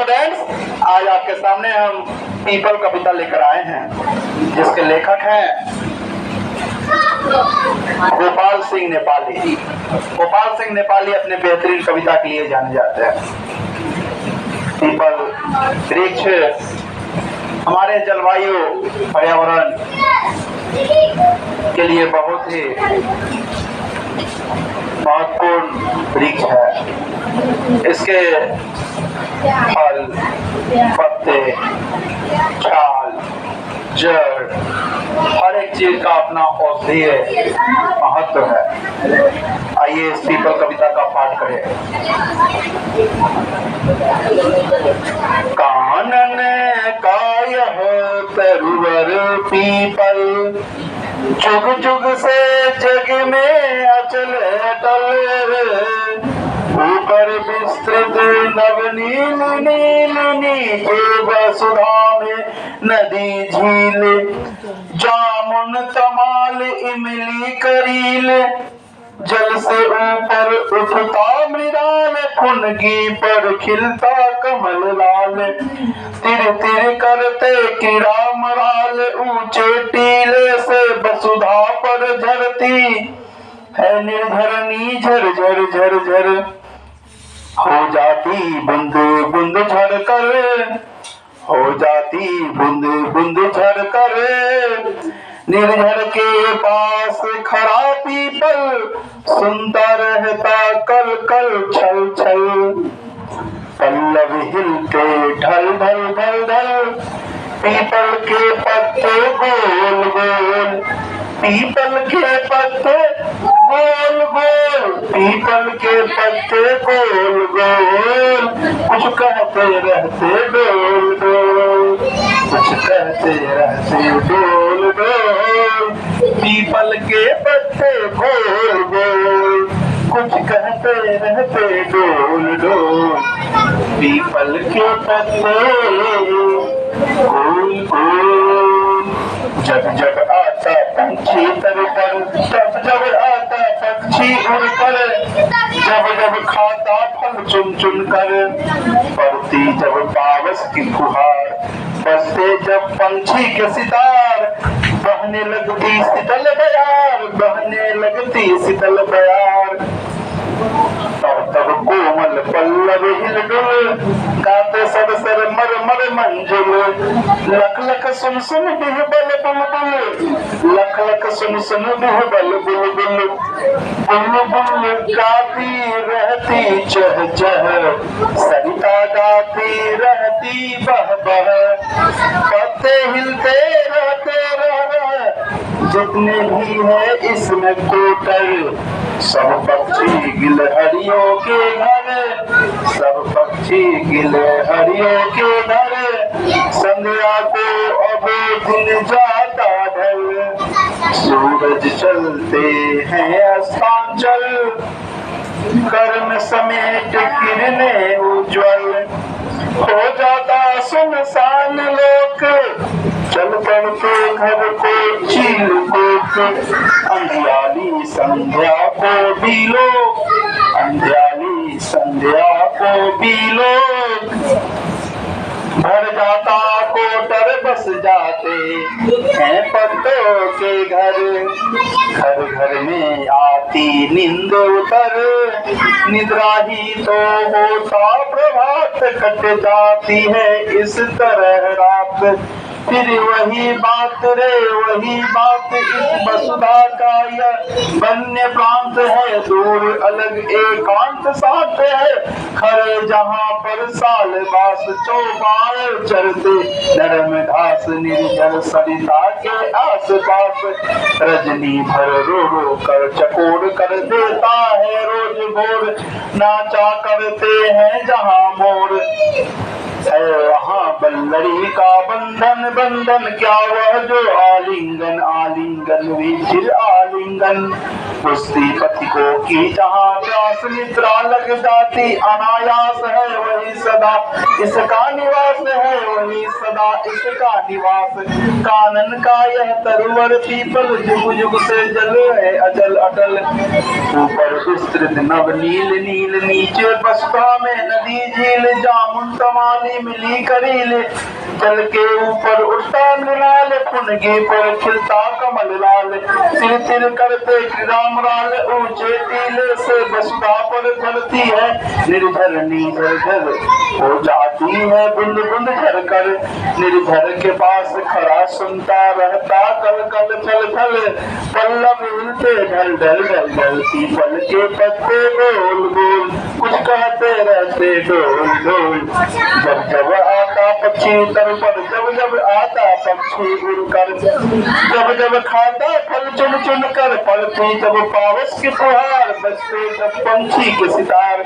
Students, आज आपके सामने हम पीपल कविता लेकर आए हैं, जिसके लेखक हैं गोपाल सिंह नेपाली। गोपाल सिंह नेपाली अपने बेहतरीन कविता के लिए जाने जाते हैं। पीपल वृक्ष हमारे जलवायु पर्यावरण के लिए बहुत ही महत्वपूर्ण वृक्ष है। इसके फल, पत्ते, छाल, जड़, हर एक चीज का अपना औषधीय महत्व है। आइए इस पीपल कविता का पाठ करें। कानन का यह तरुवर पीपल, जुग जुग से जग में अचल अटल, ऊपर विस्तृत नवनील नील, नीचे वसुधा में नदी झील, जामुन तमाल इमली करील, जल से ऊपर उठता मृदाल, फुनगी पर खिलता कमल लाल, तिर तिर करते कीड़ा मराल, ऊंचे टीले से वसुधा पर झरती है निर्झरनी झर झर झर झर, हो जाती बूंद बूंद झर कर, हो जाती बूंद बूंद झर कर, निर्झर के पास खड़ा पीपल, सुनता रहता कल कल छल छल, पल्लव हिलते ढल ढल ढल ढल, पीपल के पत्ते गोल गोल, पीपल के पत्ते गोल गोल, पीपल के पत्ते गोल गोल, कुछ कहते रहते डोल डोल, कुछ कहते रहते डोल डोल, पीपल के पत्ते गोल गोल, कुछ कहते रहते डोल डोल, पीपल के पत्ते गोल गोल। जब जब आता पंछी तर पर, जब जब आता पक्षी उड़ कर, जब जब खाता फल चुन चुन कर, पड़ती जब पावस की फुहार, बसते जब पंछी के सितार, बहने लगती शीतल बयार, बहने लगती शीतल बयार, तब तब कोमल पल्लव हिलडुल, गाते सब सर मर मर मंजुल, लख लख सुन सुन बिहबल बुलबुल, लख लख सुन सुन बिहबल बुलबुल, बुलबुल गाती रहती चह चह, सरिता गाती रहती बह बह, पत्ते हिलते रहते रह, जितने भी है इसमें कोटर, सब पक्षी गिलहरियों के घर, सब पक्षी गिलहरियों के घर, संध्या को अब दिन जाता ढल, सूरज चलते हैं अस्तांचल, कर्म समेट किरणें उज्ज्वल, हो जाता सुनसान लोक, चल पड़ते घर को चील कोक, अंधियाली संध्या को भी लोग, अंधियाली संध्या को भी लोग, भर जाता कोटर बस जाते हैं पत्तों के घर, घर घर में आती नींद उतर, निद्रा ही तो होता प्रभात, कट जाती है इस तरह रात, फिर वही बात रे वही बात, इस वसुधा का यह वन्य प्रांत है, दूर अलग एकांत साथ है, खरे जहाँ पर साल बास चौपाल चलते, नरम घास निर्जर सरिता के आस पास, रजनी भर रो रो कर चकोर कर देता है रोज भोर, नाचा करते हैं जहाँ मोर है वहाँ बल्लभ बल्लरी का बंधन बंधन क्या वह जो आलिंगन आलिंगन वे चिर आलिंगन। कुश्ती पथिकों की जहाँ प्यास निद्रा लग जाती अनायास है वही सदा इसका निवास है वही सदा इसका निवास। कानन का यह तरुवर पीपल जुग जुग से जल है अजल अटल। ऊपर विस्तृत नव नील नील नीचे बसता में नदी झील जामुन तमाली मिली करील। जल के ऊपर उठता मृणाल फुनगे पर खिलता कमल लाल। तिर तिर करते क्रीड़ामराल ऊंचे टीले से बसता पर झरती है निर्झर नीझर झर हो जाती है बुंद बुंद झर कर। निर्झर के पास खड़ा सुनता रहता कल कल छल छल पल्लव हिलते ढल ढल ढल ढल। पीपल के पत्ते गोल गोल कुछ कहते रहते डोल डोल। जब जब आता पक्षी तर पर जब जब आता पक्षी उड़कर जब जब खाता फल चुन चुन कर पलती जब पावस के फुहार बजते जब पंछी के सितार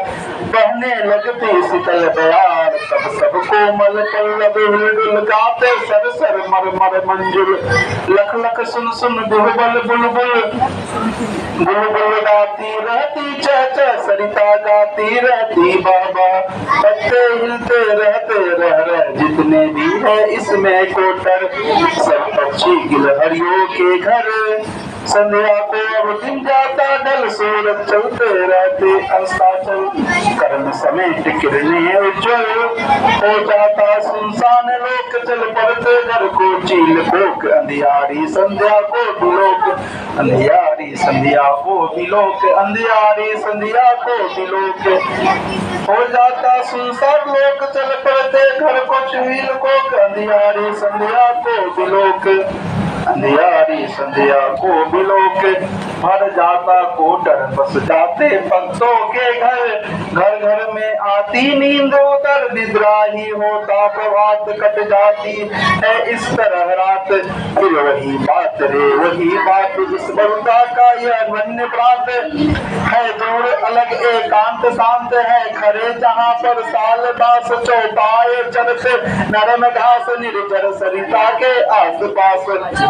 बहने लगती शीतल बयार। तब सब कोमल पल्लव हिलडुल गाते सर सर मर मर मंजुल। लख लख सुन सुन बुलबुल बुलबुल बुलबुल गाती रहती चह चह सरिता गाती रहती बाबा। पत्ते हिलते रहते रह जितने भी है इसमें कोटर सब पक्षी गिलहरियों के घर। संध्या को अब दिन जाता ढल सूरज चलते रहते अस्ताचल। कर्म समेट किरणें उज्ज्वल हो जाता सुनसान लोक। चल पड़ते घर को चील कोक अंधियारी संध्या को बिलोक अंधियारी संध्या को बिलोक अंधियारी संध्या को बिलोक। हो जाता सुनसान लोक चल पड़ते घर को चील कोक अंधियारी संध्या को बिलोक अंधियारी संध्या को बिलोक। भर जाता कोटर बस जाते भक्तों के घर। घर घर में आती नींद उतर निद्रा ही होता प्रभात कट जाती है इस तरह रात। फिर वही बात रे वही बात इस बरुदा का यह वन्य प्रांत है दूर अलग एकांत शांत है खरे जहाँ पर साल बास चौपाए चरते नरम घास निर्जर सरिता के आस पास।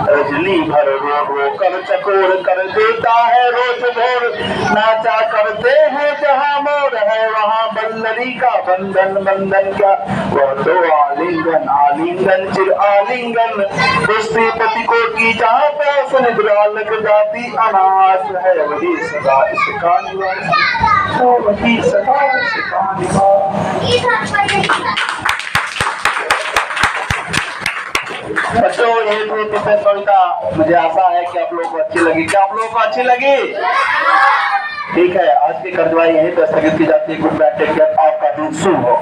रजनी भर रो रो कर चकोर कर देता है रोज भोर। नाचा करते हैं जहाँ मोर है वहाँ बल्लरी का बंधन बंधन क्या वह तो आलिंगन आलिंगन चिर आलिंगन। कुश्ती पथिकों की जहाँ प्यास निद्रा लग जाती अनायास है वही सदा इसका निवास वही सदा इसका निवास। बच्चों ये थी कविता। मुझे आशा है कि आप लोगों को अच्छी लगी। क्या आप लोगों को अच्छी लगी? ठीक है, आज की कर्जवाई यहीं पर स्थगित की जाती है। गुड बाय, टेक केयर, आपका दिन शुभ हो।